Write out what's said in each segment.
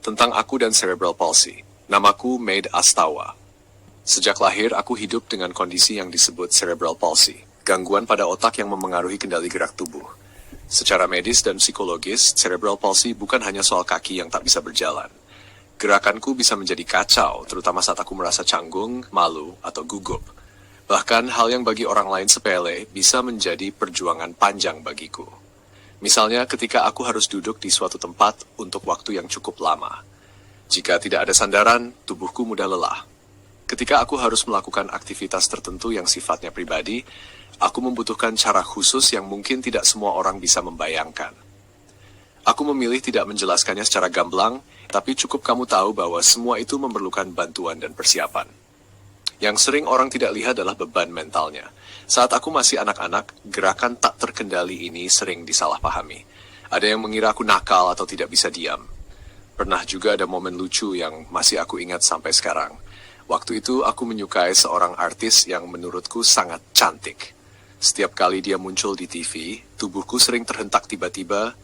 Tentang aku dan cerebral palsy. Namaku Maid Astawa. Sejak lahir, aku hidup dengan kondisi yang disebut cerebral palsy, gangguan pada otak yang memengaruhi kendali gerak tubuh. Secara medis dan psikologis, cerebral palsy bukan hanya soal kaki yang tak bisa berjalan. Gerakanku bisa menjadi kacau, terutama saat aku merasa canggung, malu, atau gugup. Bahkan hal yang bagi orang lain sepele bisa menjadi perjuangan panjang bagiku. Misalnya ketika aku harus duduk di suatu tempat untuk waktu yang cukup lama. Jika tidak ada sandaran, tubuhku mudah lelah. Ketika aku harus melakukan aktivitas tertentu yang sifatnya pribadi, aku membutuhkan cara khusus yang mungkin tidak semua orang bisa membayangkan. Aku memilih tidak menjelaskannya secara gamblang, tapi cukup kamu tahu bahwa semua itu memerlukan bantuan dan persiapan. Yang sering orang tidak lihat adalah beban mentalnya. Saat aku masih anak-anak, gerakan tak terkendali ini sering disalahpahami. Ada yang mengira aku nakal atau tidak bisa diam. Pernah juga ada momen lucu yang masih aku ingat sampai sekarang. Waktu itu aku menyukai seorang artis yang menurutku sangat cantik. Setiap kali dia muncul di TV, tubuhku sering terhentak tiba-tiba,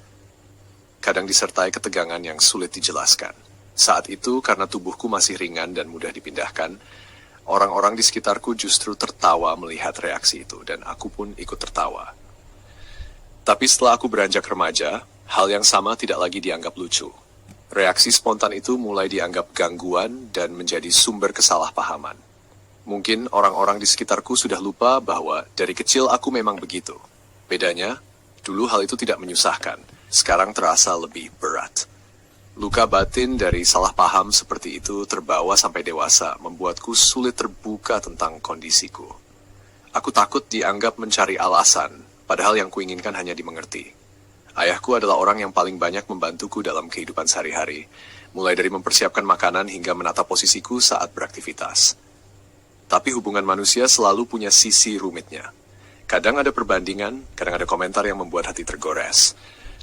kadang disertai ketegangan yang sulit dijelaskan. Saat itu, karena tubuhku masih ringan dan mudah dipindahkan, orang-orang di sekitarku justru tertawa melihat reaksi itu, dan aku pun ikut tertawa. Tapi setelah aku beranjak remaja, hal yang sama tidak lagi dianggap lucu. Reaksi spontan itu mulai dianggap gangguan dan menjadi sumber kesalahpahaman. Mungkin orang-orang di sekitarku sudah lupa bahwa dari kecil aku memang begitu. Bedanya, dulu hal itu tidak menyusahkan, sekarang terasa lebih berat. Luka batin dari salah paham seperti itu terbawa sampai dewasa, membuatku sulit terbuka tentang kondisiku. Aku takut dianggap mencari alasan, padahal yang kuinginkan hanya dimengerti. Ayahku adalah orang yang paling banyak membantuku dalam kehidupan sehari-hari, mulai dari mempersiapkan makanan hingga menata posisiku saat beraktivitas. Tapi hubungan manusia selalu punya sisi rumitnya. Kadang ada perbandingan, kadang ada komentar yang membuat hati tergores.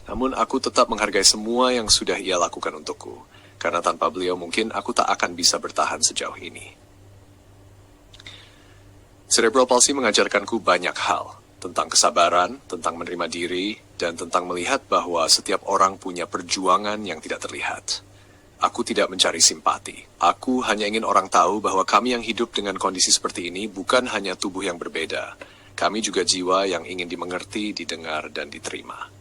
Namun aku tetap menghargai semua yang sudah ia lakukan untukku, karena tanpa beliau mungkin aku tak akan bisa bertahan sejauh ini. Cerebral palsy mengajarkanku banyak hal, tentang kesabaran, tentang menerima diri, dan tentang melihat bahwa setiap orang punya perjuangan yang tidak terlihat. Aku tidak mencari simpati. Aku hanya ingin orang tahu bahwa kami yang hidup dengan kondisi seperti ini bukan hanya tubuh yang berbeda. Kami juga jiwa yang ingin dimengerti, didengar, dan diterima.